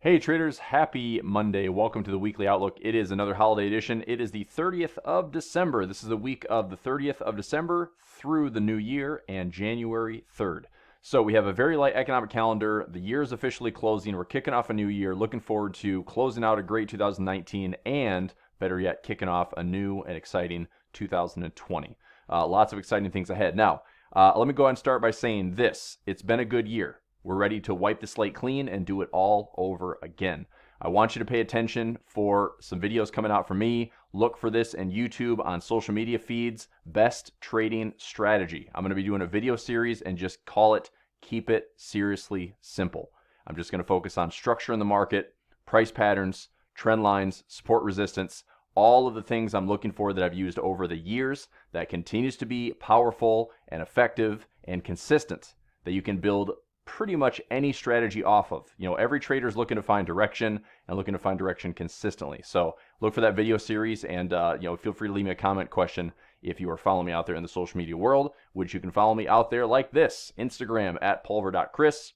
Hey traders, happy Monday. Welcome to the Weekly Outlook. It is another holiday edition. It is the 30th of December. This is the week of the 30th of December through the new year and January 3rd. So we have a very light economic calendar. The year is officially closing. We're kicking off a new year. Looking forward to closing out a great 2019 and, better yet, kicking off a new and exciting 2020. Lots of exciting things ahead. Now, let me go ahead and start by saying this. It's been a good year. We're ready to wipe the slate clean and do it all over again. I want you to pay attention for some videos coming out from me. Look for this in YouTube on social media feeds, Best Trading Strategy. I'm going to be doing a video series and just call it Keep It Seriously Simple. I'm just going to focus on structure in the market, price patterns, trend lines, support resistance, all of the things I'm looking for that I've used over the years that continues to be powerful and effective and consistent that you can build pretty much any strategy off of. Every trader is looking to find direction and looking to find direction consistently. So look for that video series and feel free to leave me a comment question if you are following me out there in the social media world, which you can follow me out there like this: Instagram at pulver.chris,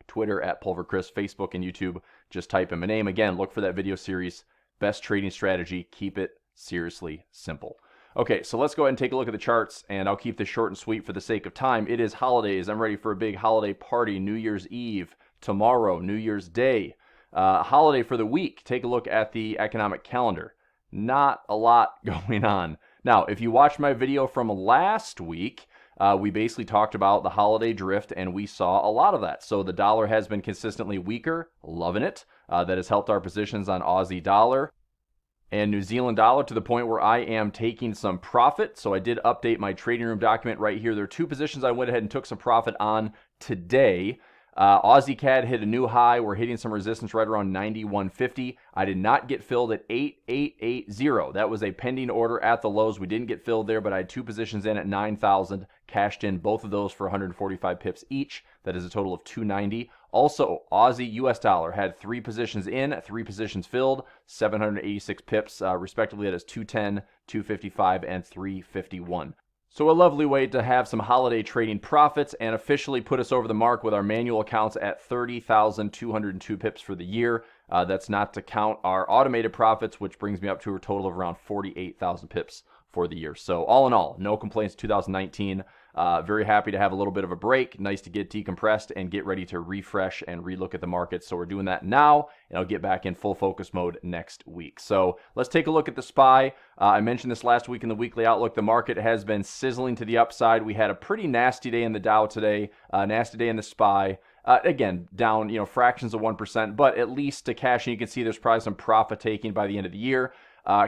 Twitter at pulverchris, Facebook and YouTube. Just type in my name. Again, look for that video series, Best Trading Strategy. Keep it seriously simple. Okay, so let's go ahead and take a look at the charts, and I'll keep this short and sweet for the sake of time. It is holidays. I'm ready for a big holiday party. New Year's Eve, tomorrow, New Year's Day. Holiday for the week. Take a look at the economic calendar. Not a lot going on. Now, if you watched my video from last week, we basically talked about the holiday drift, and we saw a lot of that. So the dollar has been consistently weaker. Loving it. That has helped our positions on Aussie dollar and New Zealand dollar to the point where I am taking some profit. So I did update my trading room document right here. There are two positions I went ahead and took some profit on today. Aussie CAD hit a new high. We're hitting some resistance right around 91.50. I did not get filled at 8880. That was a pending order at the lows. We didn't get filled there, but I had two positions in at 9,000. Cashed in both of those for 145 pips each. That is a total of 290. Also, Aussie US dollar had three positions in, three positions filled, 786 pips, respectively. That is 210, 255, and 351. So a lovely way to have some holiday trading profits and officially put us over the mark with our manual accounts at 30,202 pips for the year. That's not to count our automated profits, which brings me up to a total of around 48,000 pips for the year. So all in all, no complaints 2019. Very happy to have a little bit of a break. Nice to get decompressed and get ready to refresh and relook at the market. So we're doing that now, and I'll get back in full focus mode next week. So let's take a look at the SPY. I mentioned this last week in the Weekly Outlook. The market has been sizzling to the upside. We had a pretty nasty day in the Dow today, nasty day in the SPY. Again, down fractions of 1%, but at least to cash in, you can see there's probably some profit taking by the end of the year.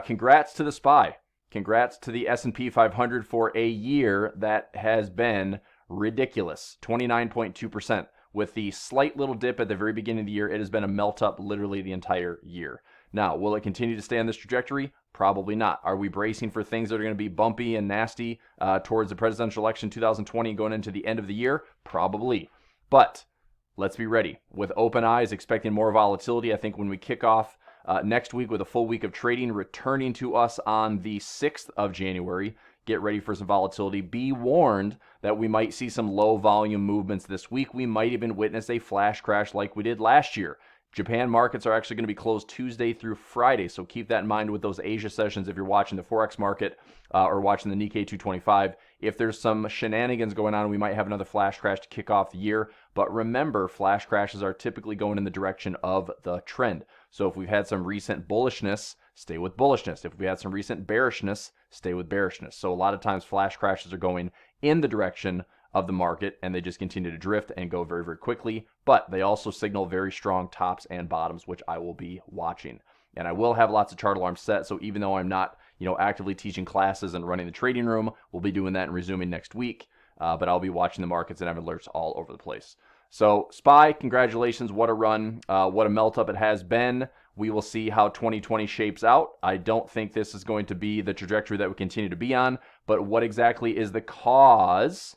Congrats to the SPY. Congrats to the S&P 500 for a year that has been ridiculous, 29.2%. With the slight little dip at the very beginning of the year, it has been a melt up literally the entire year. Now, will it continue to stay on this trajectory? Probably not. Are we bracing for things that are going to be bumpy and nasty towards the presidential election 2020 going into the end of the year? Probably. But let's be ready. With open eyes, expecting more volatility. I think when we kick off next week with a full week of trading returning to us on the 6th of January. Get ready for some volatility. Be warned that we might see some low volume movements this week. We might even witness a flash crash like we did last year. Japan markets are actually going to be closed Tuesday through Friday, so keep that in mind with those Asia sessions if you're watching the Forex market or watching the Nikkei 225. If there's some shenanigans going on, we might have another flash crash to kick off the year. But remember, flash crashes are typically going in the direction of the trend. So if we've had some recent bullishness, stay with bullishness. If we had some recent bearishness, stay with bearishness. So a lot of times flash crashes are going in the direction of the market, and they just continue to drift and go very, very quickly. But they also signal very strong tops and bottoms, which I will be watching. And I will have lots of chart alarms set, so even though I'm not actively teaching classes and running the trading room, we'll be doing that and resuming next week. But I'll be watching the markets and have alerts all over the place. So SPY, congratulations. What a run. What a melt up it has been. We will see how 2020 shapes out. I don't think this is going to be the trajectory that we continue to be on. But what exactly is the cause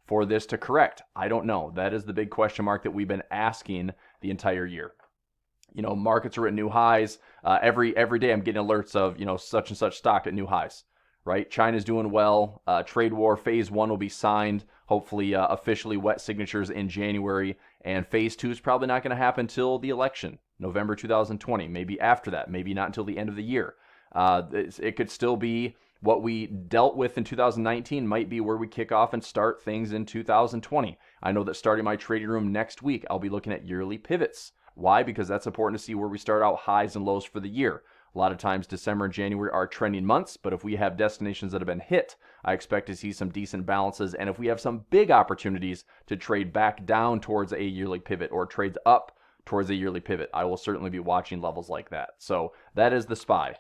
for this to correct? I don't know. That is the big question mark that we've been asking the entire year. Markets are at new highs. Every day I'm getting alerts of, such and such stock at new highs, right? China's doing well. Trade war phase 1 will be signed hopefully officially wet signatures in January. And phase 2 is probably not going to happen until the election, November 2020. Maybe after that, maybe not until the end of the year. It could still be what we dealt with in 2019 might be where we kick off and start things in 2020. I know that starting my trading room next week, I'll be looking at yearly pivots. Why? Because that's important to see where we start out highs and lows for the year. A lot of times December and January are trending months, but if we have destinations that have been hit, I expect to see some decent balances. And if we have some big opportunities to trade back down towards a yearly pivot or trades up towards a yearly pivot, I will certainly be watching levels like that. So that is the SPY.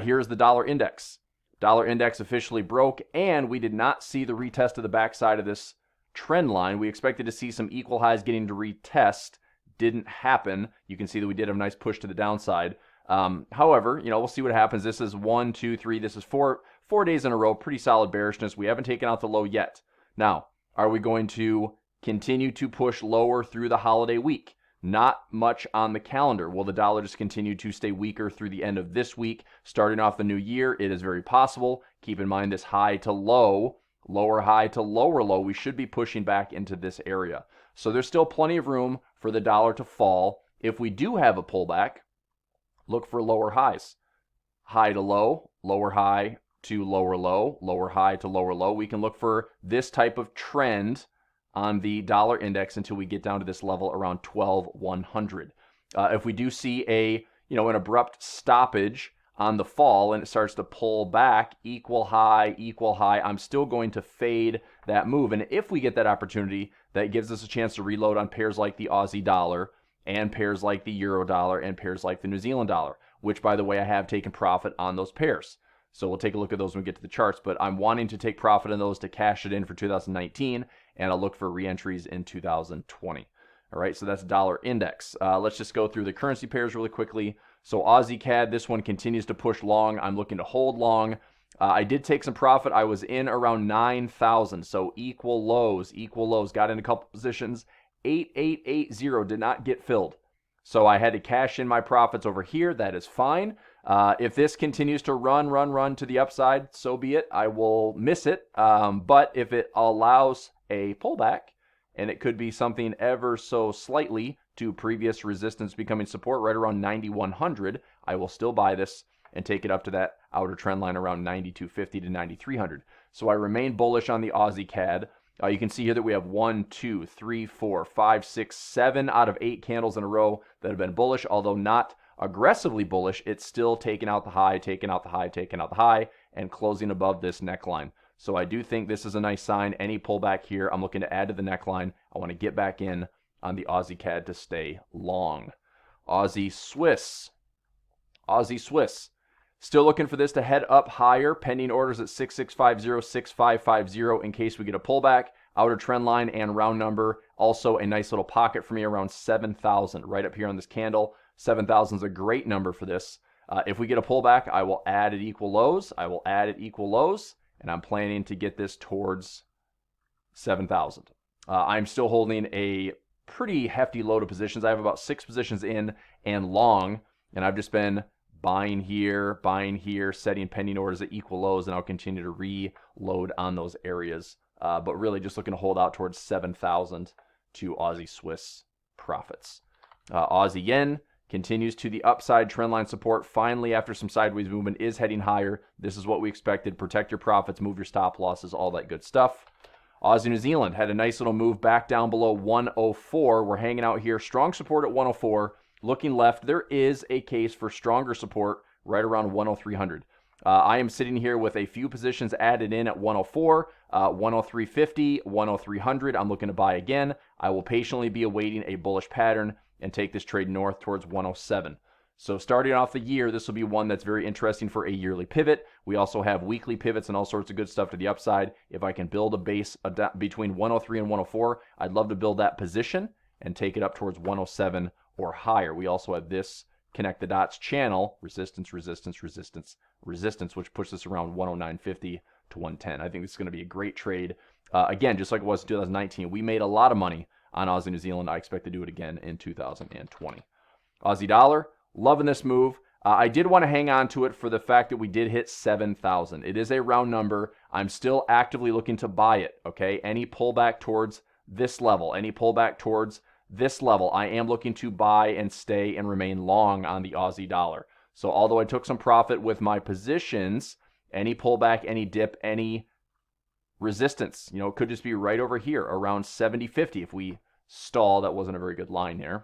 Here's the dollar index. Dollar index officially broke, and we did not see the retest of the backside of this trend line. We expected to see some equal highs getting to retest. Didn't happen. You can see that we did have a nice push to the downside. However, we'll see what happens. This is 1, 2, 3. This is four days in a row. Pretty solid bearishness. We haven't taken out the low yet. Now, are we going to continue to push lower through the holiday week? Not much on the calendar. Will the dollar just continue to stay weaker through the end of this week? Starting off the new year, it is very possible. Keep in mind this high to low, lower high to lower low. We should be pushing back into this area. So there's still plenty of room for the dollar to fall. If we do have a pullback, look for lower highs. High to low, lower high to lower low, lower high to lower low. We can look for this type of trend on the dollar index until we get down to this level around 12,100. If we do see an abrupt stoppage on the fall and it starts to pull back, equal high, I'm still going to fade that move. And if we get that opportunity, that gives us a chance to reload on pairs like the Aussie dollar and pairs like the Euro dollar and pairs like the New Zealand dollar, which, by the way, I have taken profit on those pairs. So we'll take a look at those when we get to the charts, but I'm wanting to take profit on those to cash it in for 2019, and I'll look for re-entries in 2020. All right, so that's dollar index. Let's just go through the currency pairs really quickly. So Aussie CAD, this one continues to push long. I'm looking to hold long. I did take some profit. I was in around 9,000, so equal lows. Got in a couple positions. 8880 did not get filled. So I had to cash in my profits over here. That is fine. If this continues to run to the upside, so be it. I will miss it. But if it allows a pullback, and it could be something ever so slightly to previous resistance becoming support right around 9,100, I will still buy this and take it up to that outer trend line around 9,250 to 9,300. So I remain bullish on the Aussie CAD. You can see here that we have 1, 2, 3, 4, 5, 6, 7 out of 8 candles in a row that have been bullish, although not aggressively bullish. It's still taking out the high, and closing above this neckline. So I do think this is a nice sign. Any pullback here, I'm looking to add to the neckline. I want to get back in on the Aussie CAD to stay long. Aussie Swiss. Still looking for this to head up higher. Pending orders at 6650, 6550 in case we get a pullback. Outer trend line and round number. Also a nice little pocket for me around 7,000 right up here on this candle. 7,000 is a great number for this. If we get a pullback, I will add at equal lows. And I'm planning to get this towards 7,000. I'm still holding a pretty hefty load of positions. I have about 6 positions in and long, and I've just been buying here, setting pending orders at equal lows, and I'll continue to reload on those areas. But really just looking to hold out towards 7,000 to Aussie Swiss profits. Aussie Yen continues to the upside, trendline support. Finally, after some sideways movement, is heading higher. This is what we expected. Protect your profits, move your stop losses, all that good stuff. Aussie New Zealand had a nice little move back down below 104. We're hanging out here. Strong support at 104. Looking left, there is a case for stronger support right around 10300. I am sitting here with a few positions added in at 104, 103.50, 10300. I'm looking to buy again. I will patiently be awaiting a bullish pattern and take this trade north towards 107. So starting off the year, this will be one that's very interesting for a yearly pivot. We also have weekly pivots and all sorts of good stuff to the upside. If I can build a base between 103 and 104, I'd love to build that position and take it up towards 107 or higher. We also have this connect the dots channel, resistance, which puts us around 109.50 to 110. I think this is going to be a great trade. Again, just like it was in 2019, we made a lot of money on Aussie New Zealand. I expect to do it again in 2020. Aussie dollar, loving this move. I did want to hang on to it for the fact that we did hit 7,000. It is a round number. I'm still actively looking to buy it, okay? Any pullback towards this level, any pullback towards this level, I am looking to buy and stay and remain long on the Aussie dollar. So although I took some profit with my positions, any pullback, any dip, any resistance, it could just be right over here around 70.50 if we stall. That wasn't a very good line there.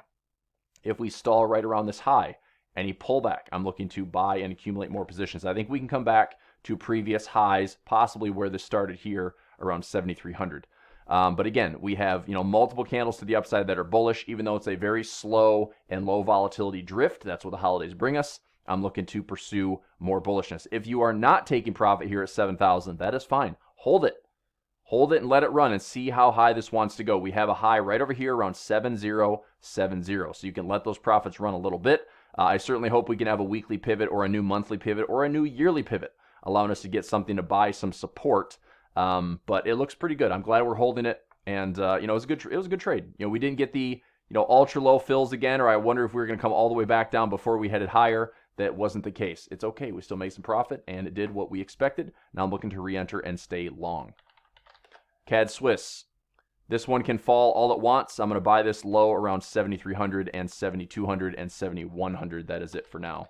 If we stall right around this high, any pullback, I'm looking to buy and accumulate more positions. I think we can come back to previous highs, possibly where this started here around 7,300. But again, we have multiple candles to the upside that are bullish, even though it's a very slow and low volatility drift. That's what the holidays bring us. I'm looking to pursue more bullishness. If you are not taking profit here at 7,000, that is fine. Hold it. Hold it and let it run and see how high this wants to go. We have a high right over here around 7,070. So you can let those profits run a little bit. I certainly hope we can have a weekly pivot or a new monthly pivot or a new yearly pivot, allowing us to get something to buy some support. But it looks pretty good. I'm glad we're holding it. And, it was a good trade. We didn't get the, ultra low fills again, or I wonder if we were going to come all the way back down before we headed higher. That wasn't the case. It's okay. We still made some profit and it did what we expected. Now I'm looking to re-enter and stay long. CAD Swiss. This one can fall all at once. I'm going to buy this low around 7,300 and 7,200 and 7,100. That is it for now.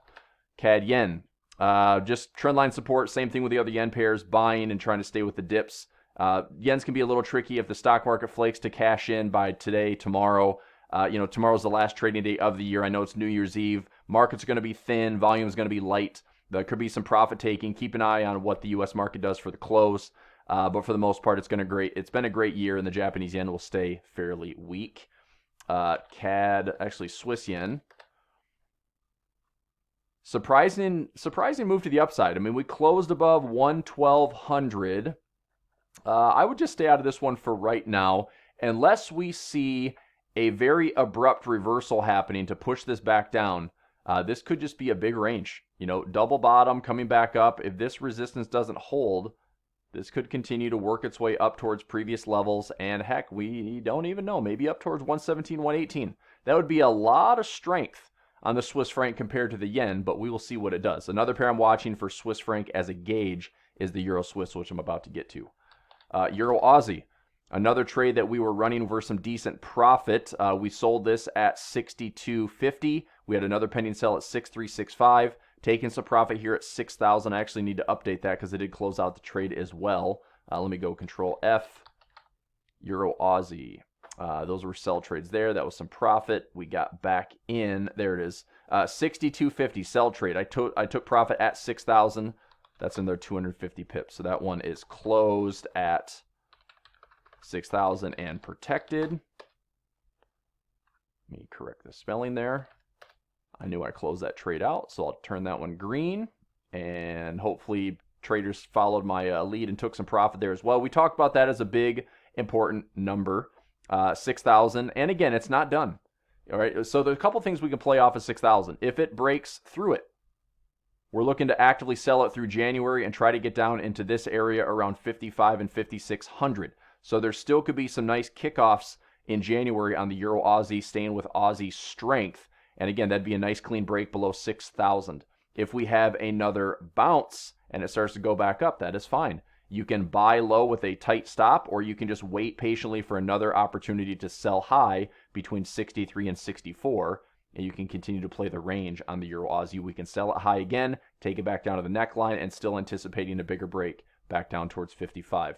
CAD Yen. Just trendline support. Same thing with the other yen pairs. Buying and trying to stay with the dips. Yens can be a little tricky if the stock market flakes to cash in by today, tomorrow. Tomorrow's the last trading day of the year. I know it's New Year's Eve. Markets are going to be thin. Volume is going to be light. There could be some profit taking. Keep an eye on what the U.S. market does for the close. But for the most part, it's been a great year, and the Japanese yen will stay fairly weak. Swiss yen. Surprising move to the upside. I mean, we closed above 11200. I would just stay out of this one for right now, unless we see a very abrupt reversal happening to push this back down. This could just be a big range. Double bottom coming back up. If this resistance doesn't hold, this could continue to work its way up towards previous levels, and heck, we don't even know, maybe up towards 117, 118. That would be a lot of strength on the Swiss franc compared to the yen, but we will see what it does. Another pair I'm watching for Swiss franc as a gauge is the Euro Swiss, which I'm about to get to. Euro Aussie, another trade that we were running for some decent profit. We sold this at 62.50. We had another pending sell at 63.65. Taking some profit here at 6,000. I actually need to update that because I did close out the trade as well. Let me go Control F. Euro Aussie. Those were sell trades there. That was some profit. We got back in. There it is. 62.50 sell trade. I took profit at 6,000. That's in there 250 pips. So that one is closed at 6,000 and protected. Let me correct the spelling there. I knew I closed that trade out, so I'll turn that one green, and hopefully traders followed my lead and took some profit there as well. We talked about that as a big, important number, 6,000, and again, it's not done. All right, so there's a couple things we can play off of 6,000. If it breaks through it, we're looking to actively sell it through January and try to get down into this area around 55 and 5,600. So there still could be some nice kickoffs in January on the Euro Aussie, staying with Aussie strength. And again, that'd be a nice clean break below 6,000. If we have another bounce and it starts to go back up, that is fine. You can buy low with a tight stop, or you can just wait patiently for another opportunity to sell high between 63 and 64. And you can continue to play the range on the Euro Aussie. We can sell it high again, take it back down to the neckline, and still anticipating a bigger break back down towards 55.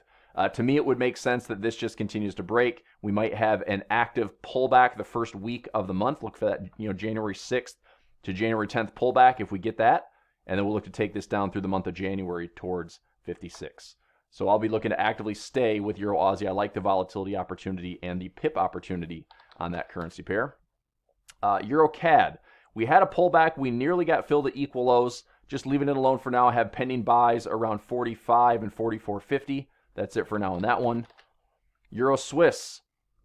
To me, it would make sense that this just continues to break. We might have an active pullback the first week of the month. Look for that, January 6th to January 10th pullback if we get that. And then we'll look to take this down through the month of January towards 56. So I'll be looking to actively stay with Euro Aussie. I like the volatility opportunity and the pip opportunity on that currency pair. Euro CAD. We had a pullback. We nearly got filled at equal lows. Just leaving it alone for now. I have pending buys around 45 and 44.50. That's it for now on that one. Euro Swiss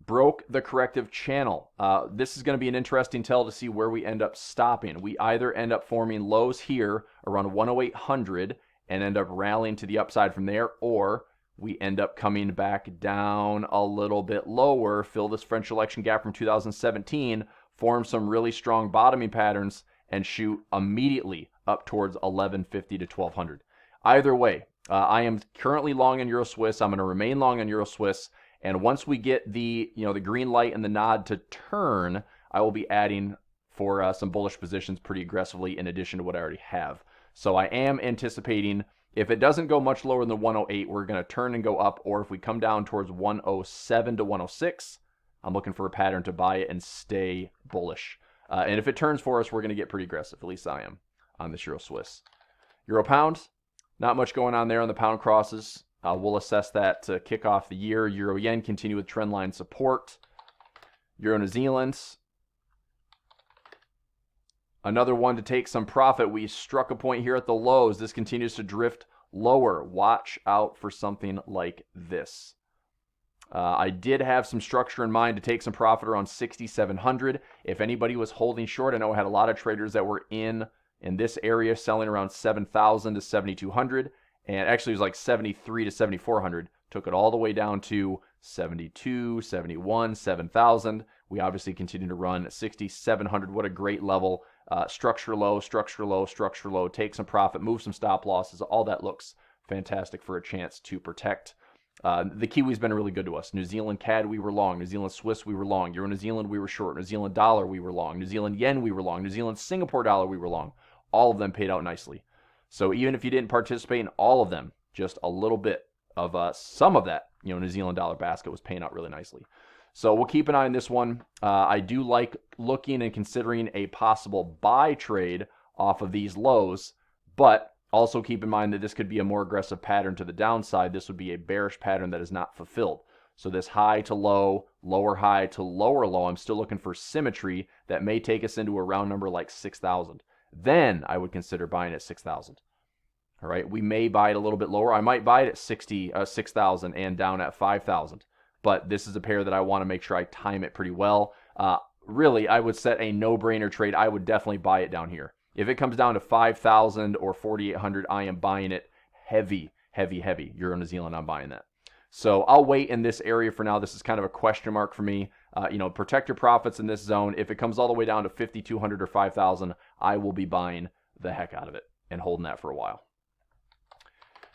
broke the corrective channel. This is going to be an interesting tell to see where we end up stopping. We either end up forming lows here around 10800 and end up rallying to the upside from there, or we end up coming back down a little bit lower, fill this French election gap from 2017, form some really strong bottoming patterns, and shoot immediately up towards 1150 to 1200. Either way, I am currently long on Euro Swiss. I'm going to remain long on Euro Swiss. And once we get the green light and the nod to turn, I will be adding for some bullish positions pretty aggressively in addition to what I already have. So I am anticipating if it doesn't go much lower than 108, we're going to turn and go up. Or if we come down towards 107 to 106, I'm looking for a pattern to buy it and stay bullish. And if it turns for us, we're going to get pretty aggressive. At least I am on this Euro Swiss. Euro Pound, not much going on there on the pound crosses. We'll assess that to kick off the year. Euro Yen continue with trendline support. Euro New Zealand, another one to take some profit. We struck a point here at the lows. This continues to drift lower. Watch out for something like this. I did have some structure in mind to take some profit around 6,700. If anybody was holding short, I know I had a lot of traders that were in this area selling around 7,000 to 7,200. And actually it was like 73 to 7,400. Took it all the way down to 72, 71, 7,000. We obviously continue to run 6,700. What a great level. Structure low, structure low, structure low. Take some profit, move some stop losses. All that looks fantastic for a chance to protect. The Kiwi's been really good to us. New Zealand CAD, we were long. New Zealand Swiss, we were long. Euro New Zealand, we were short. New Zealand dollar, we were long. New Zealand yen, we were long. New Zealand Singapore dollar, we were long. All of them paid out nicely. So even if you didn't participate in all of them, just a little bit of some of that, New Zealand dollar basket was paying out really nicely. So we'll keep an eye on this one. I do like looking and considering a possible buy trade off of these lows, but also keep in mind that this could be a more aggressive pattern to the downside. This would be a bearish pattern that is not fulfilled. So this high to low, lower high to lower low, I'm still looking for symmetry that may take us into a round number like 6,000. Then I would consider buying at 6,000. All right, we may buy it a little bit lower. I might buy it at 6,000 and down at 5,000. But this is a pair that I want to make sure I time it pretty well. Really, I would set a no-brainer trade. I would definitely buy it down here. If it comes down to 5,000 or 4,800, I am buying it heavy, heavy, heavy. Euro New Zealand, I'm buying that. So I'll wait in this area for now. This is kind of a question mark for me. Protect your profits in this zone. If it comes all the way down to 5,200 or 5,000, I will be buying the heck out of it and holding that for a while.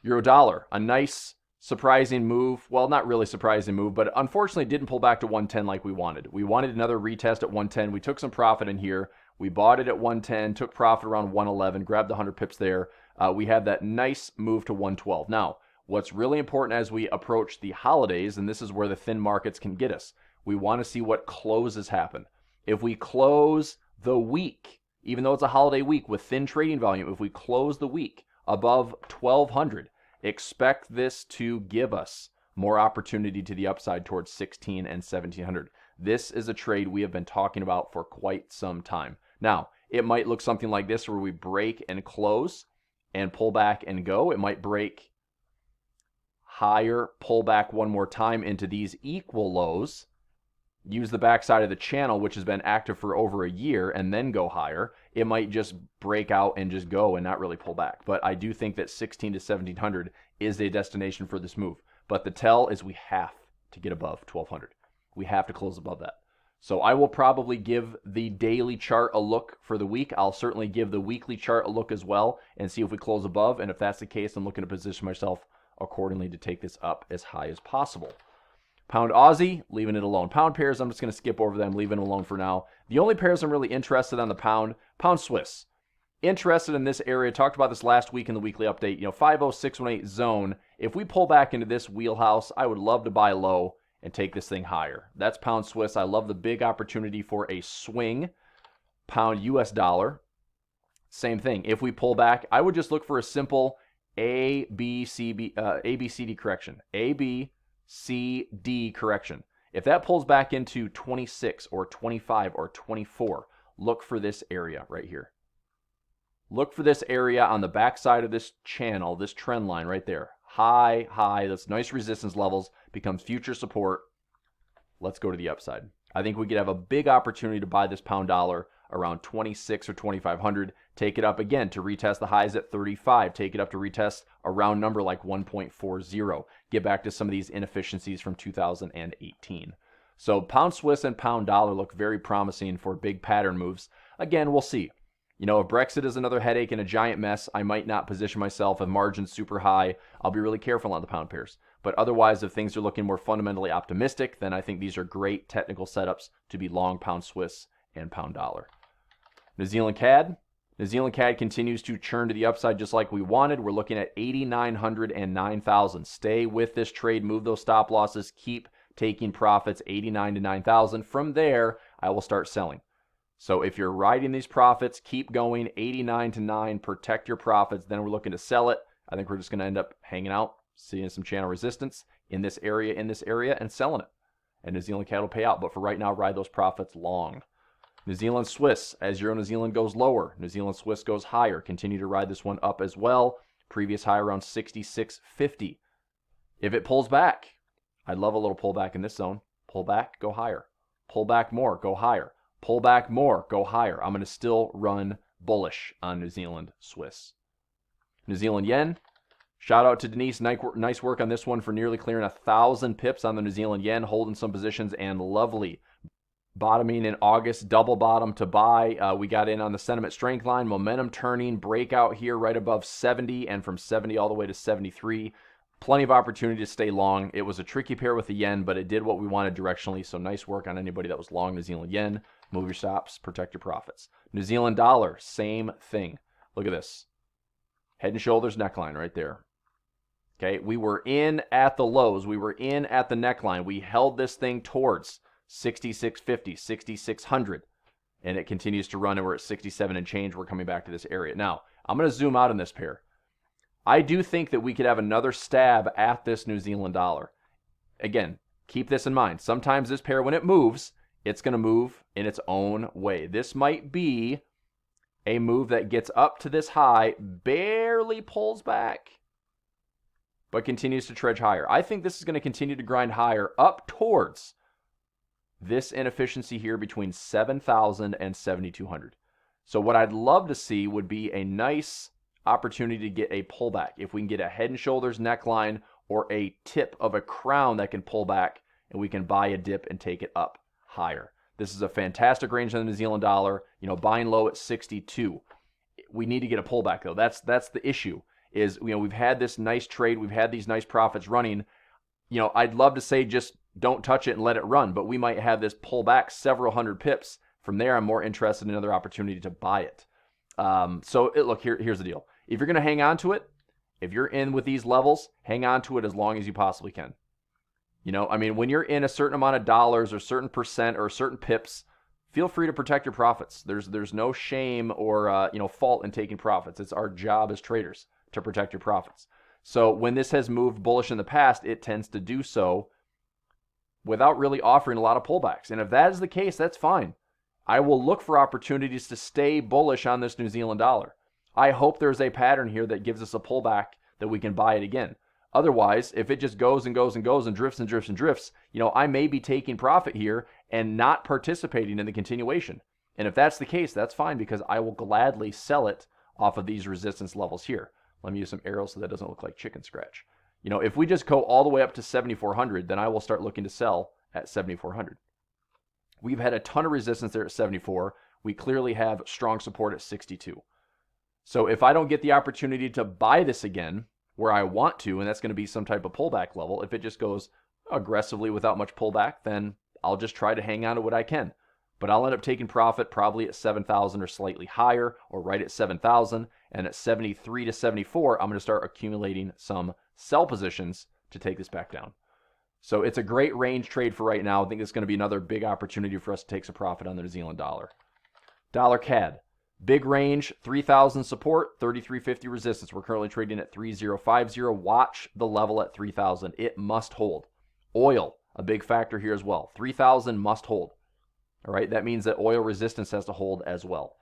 Euro dollar, a nice surprising move. Well, not really surprising move, but unfortunately didn't pull back to 110 like we wanted. We wanted another retest at 110. We took some profit in here. We bought it at 110, took profit around 111, grabbed the 100 pips there. We had that nice move to 112. Now, what's really important as we approach the holidays, and this is where the thin markets can get us, we want to see what closes happen. If we close the week, even though it's a holiday week with thin trading volume, if we close the week above 1,200, expect this to give us more opportunity to the upside towards 16 and 1,700. This is a trade we have been talking about for quite some time. Now, it might look something like this where we break and close and pull back and go. It might break higher, pull back one more time into these equal lows, use the backside of the channel, which has been active for over a year, and then go higher. It might just break out and just go and not really pull back. But I do think that 16 to 1,700 is a destination for this move. But the tell is we have to get above 1,200. We have to close above that. So I will probably give the daily chart a look for the week. I'll certainly give the weekly chart a look as well and see if we close above. And if that's the case, I'm looking to position myself accordingly to take this up as high as possible. Pound Aussie, leaving it alone. Pound pairs, I'm just going to skip over them, leaving it alone for now. The only pairs I'm really interested on the pound Swiss. Interested in this area, talked about this last week in the weekly update, 50618 zone. If we pull back into this wheelhouse, I would love to buy low and take this thing higher. That's pound Swiss. I love the big opportunity for a swing. Pound US dollar, same thing. If we pull back, I would just look for a simple ABCD correction. ABCD correction. If that pulls back into 26 or 25 or 24, look for this area right here. Look for this area on the backside of this channel, this trend line right there. High, high, that's nice resistance levels, becomes future support. Let's go to the upside. I think we could have a big opportunity to buy this pound dollar around 26 or 2,500. Take it up again to retest the highs at 35. Take it up to retest a round number like 1.40. Get back to some of these inefficiencies from 2018. So pound Swiss and pound dollar look very promising for big pattern moves. Again, we'll see. You know, if Brexit is another headache and a giant mess, I might not position myself if margin's super high. I'll be really careful on the pound pairs. But otherwise, if things are looking more fundamentally optimistic, then I think these are great technical setups to be long pound Swiss and pound dollar. New Zealand CAD. New Zealand CAD continues to churn to the upside just like we wanted. We're looking at 8,900 and 9,000. Stay with this trade. Move those stop losses. Keep taking profits, 89 to 9,000. From there, I will start selling. So if you're riding these profits, keep going, 89 to 9, protect your profits. Then we're looking to sell it. I think we're just going to end up hanging out, seeing some channel resistance in this area, and selling it. And New Zealand CAD will pay out. But for right now, ride those profits long. New Zealand Swiss, as Euro New Zealand goes lower, New Zealand Swiss goes higher. Continue to ride this one up as well. Previous high around 66.50. If it pulls back, I'd love a little pullback in this zone. Pull back, go higher. Pull back more, go higher. Pull back more, go higher. I'm going to still run bullish on New Zealand Swiss. New Zealand Yen. Shout out to Denise. Nice work on this one for nearly clearing 1,000 pips on the New Zealand Yen, holding some positions, and lovely. Bottoming in August, double bottom to buy. We got in on the sentiment strength line, momentum turning, breakout here right above 70, and from 70 all the way to 73. Plenty of opportunity to stay long. It was a tricky pair with the yen, but it did what we wanted directionally, so nice work on anybody that was long New Zealand yen. Move your stops, protect your profits. New Zealand dollar, same thing. Look at this. Head and shoulders neckline right there. Okay, we were in at the lows. We were in at the neckline. We held this thing towards 66.50, 6,600, and it continues to run, and we're at 67 and change. We're coming back to this area. Now, I'm going to zoom out on this pair. I do think that we could have another stab at this New Zealand dollar. Again, keep this in mind. Sometimes this pair, when it moves, it's going to move in its own way. This might be a move that gets up to this high, barely pulls back, but continues to trudge higher. I think this is going to continue to grind higher up towards this inefficiency here between 7,000 and 7,200. So what I'd love to see would be a nice opportunity to get a pullback. If we can get a head and shoulders neckline or a tip of a crown that can pull back, and we can buy a dip and take it up higher. This is a fantastic range on the New Zealand dollar. You know, buying low at 62. We need to get a pullback though. That's the issue. Is, you know, we've had this nice trade, we've had these nice profits running. You know, I'd love to say just don't touch it and let it run, but we might have this pull back several hundred pips. From there, I'm more interested in another opportunity to buy it. Look, here's the deal. If you're going to hang on to it, if you're in with these levels, hang on to it as long as you possibly can. You know, I mean, when you're in a certain amount of dollars or certain percent or certain pips, feel free to protect your profits. There's no shame or fault in taking profits. It's our job as traders to protect your profits. So when this has moved bullish in the past, it tends to do so without really offering a lot of pullbacks. And if that is the case, that's fine. I will look for opportunities to stay bullish on this New Zealand dollar. I hope there's a pattern here that gives us a pullback that we can buy it again. Otherwise, if it just goes and goes and goes and drifts and drifts and drifts, you know, I may be taking profit here and not participating in the continuation. And if that's the case, that's fine, because I will gladly sell it off of these resistance levels here. Let me use some arrows so that doesn't look like chicken scratch. You know, if we just go all the way up to 7,400, then I will start looking to sell at 7,400. We've had a ton of resistance there at 74. We clearly have strong support at 62. So if I don't get the opportunity to buy this again where I want to, and that's going to be some type of pullback level, if it just goes aggressively without much pullback, then I'll just try to hang on to what I can. But I'll end up taking profit probably at 7,000 or slightly higher, or right at 7,000. And at 73 to 74, I'm going to start accumulating some sell positions to take this back down. So it's a great range trade for right now. I think it's going to be another big opportunity for us to take some profit on the New Zealand dollar. Dollar CAD. Big range, 3,000 support, 33.50 resistance. We're currently trading at 3,050. Watch the level at 3,000. It must hold. Oil, a big factor here as well. 3,000 must hold. All right, that means that oil resistance has to hold as well.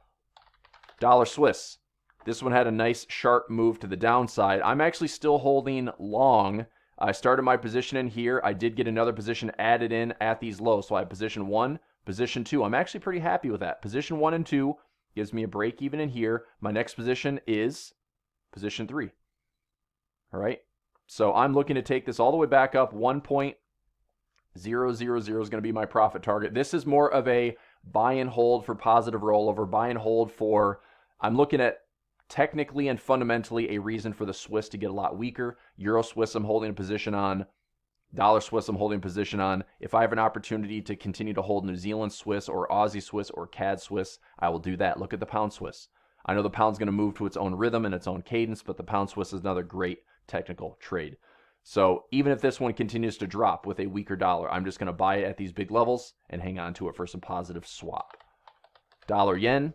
Dollar Swiss. This one had a nice sharp move to the downside. I'm actually still holding long. I started my position in here. I did get another position added in at these lows. So I have position 1, position 2. I'm actually pretty happy with that. Position 1 and 2 gives me a break even in here. My next position is position 3. All right. So I'm looking to take this all the way back up. 1.000 is going to be my profit target. This is more of a buy and hold for positive rollover, buy and hold for I'm looking at technically and fundamentally a reason for the Swiss to get a lot weaker. Euro Swiss I'm holding a position on. Dollar Swiss I'm holding a position on. If I have an opportunity to continue to hold New Zealand Swiss or Aussie Swiss or CAD Swiss, I will do that. Look at the pound Swiss. I know the pound's going to move to its own rhythm and its own cadence, but the pound Swiss is another great technical trade. So even if this one continues to drop with a weaker dollar, I'm just going to buy it at these big levels and hang on to it for some positive swap. Dollar yen,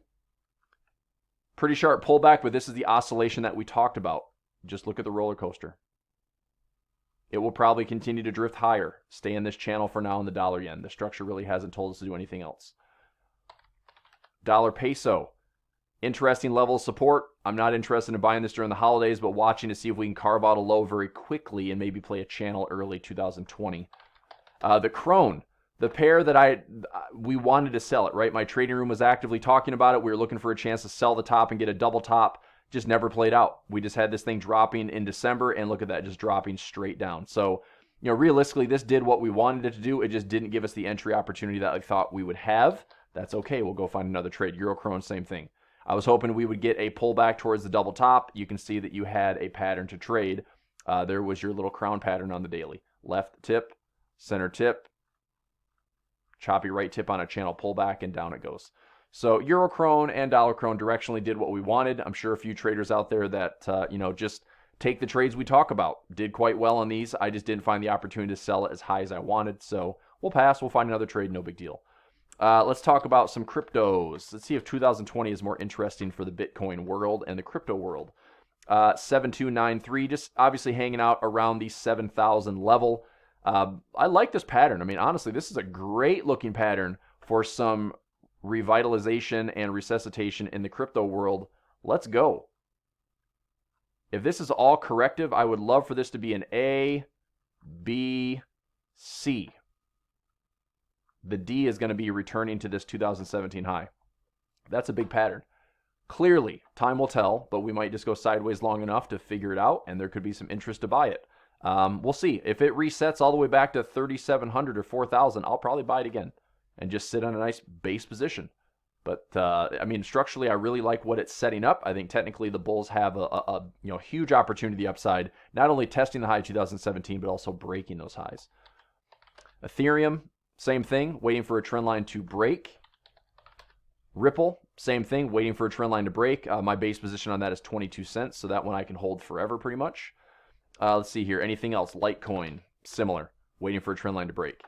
pretty sharp pullback, but this is the oscillation that we talked about. Just look at the roller coaster. It will probably continue to drift higher. Stay in this channel for now in the dollar yen. The structure really hasn't told us to do anything else. Dollar peso. Interesting level of support. I'm not interested in buying this during the holidays, but watching to see if we can carve out a low very quickly and maybe play a channel early 2020. The krone. The pair that we wanted to sell it, right? My trading room was actively talking about it. We were looking for a chance to sell the top and get a double top. Just never played out. We just had this thing dropping in December, and look at that, just dropping straight down. So, realistically, this did what we wanted it to do. It just didn't give us the entry opportunity that I thought we would have. That's okay. We'll go find another trade. Euro krone, same thing. I was hoping we would get a pullback towards the double top. You can see that you had a pattern to trade. There was your little crown pattern on the daily. Left tip, center tip, choppy right tip on a channel pullback, and down it goes. So Euro krone and dollar krone directionally did what we wanted. I'm sure a few traders out there that, just take the trades we talk about. Did quite well on these. I just didn't find the opportunity to sell it as high as I wanted. So we'll pass. We'll find another trade. No big deal. Let's talk about some cryptos. Let's see if 2020 is more interesting for the Bitcoin world and the crypto world. 7293, just obviously hanging out around the 7,000 level. I like this pattern. I mean, honestly, this is a great looking pattern for some revitalization and resuscitation in the crypto world. Let's go. If this is all corrective, I would love for this to be an A, B, C. The D is going to be returning to this 2017 high. That's a big pattern. Clearly, time will tell, but we might just go sideways long enough to figure it out, and there could be some interest to buy it. We'll see. If it resets all the way back to 3,700 or 4,000, I'll probably buy it again and just sit on a nice base position. But, structurally, I really like what it's setting up. I think technically the bulls have a huge opportunity upside, not only testing the high 2017, but also breaking those highs. Ethereum, same thing, waiting for a trend line to break. Ripple, same thing, waiting for a trend line to break. My base position on that is 22 cents, so that one I can hold forever pretty much. Let's see here. Anything else? Litecoin, similar, waiting for a trend line to break.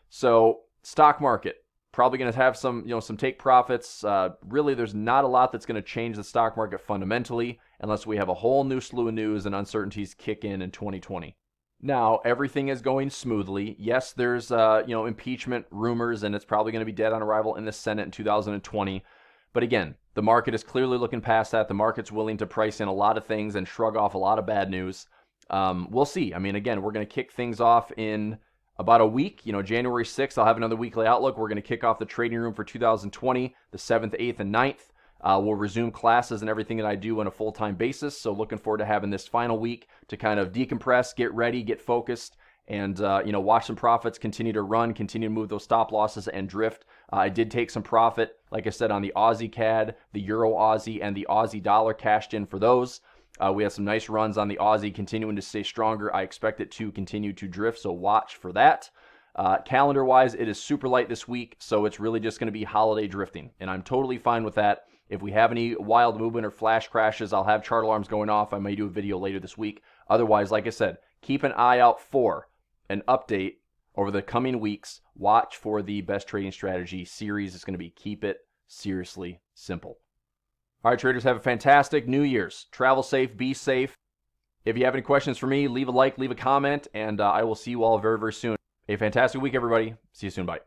So, stock market, probably going to have some take profits. Really, there's not a lot that's going to change the stock market fundamentally unless we have a whole new slew of news and uncertainties kick in 2020. Now, everything is going smoothly. Yes, there's impeachment rumors, and it's probably going to be dead on arrival in the Senate in 2020. But again, the market is clearly looking past that. The market's willing to price in a lot of things and shrug off a lot of bad news. We'll see. I mean, again, we're going to kick things off in about a week. January 6th, I'll have another weekly outlook. We're going to kick off the trading room for 2020, the 7th, 8th, and 9th. We'll resume classes and everything that I do on a full-time basis. So looking forward to having this final week to kind of decompress, get ready, get focused, and watch some profits continue to run, continue to move those stop losses and drift. I did take some profit, like I said, on the Aussie CAD, the Euro Aussie, and the Aussie dollar, cashed in for those. We had some nice runs on the Aussie, continuing to stay stronger. I expect it to continue to drift, so watch for that. Calendar-wise, it is super light this week, so it's really just going to be holiday drifting, and I'm totally fine with that. If we have any wild movement or flash crashes, I'll have chart alarms going off. I may do a video later this week. Otherwise, like I said, keep an eye out for an update over the coming weeks. Watch for the Best Trading Strategy series. It's going to be Keep It Seriously Simple. All right, traders, have a fantastic New Year's. Travel safe, be safe. If you have any questions for me, leave a like, leave a comment, and I will see you all very, very soon. A fantastic week, everybody. See you soon. Bye.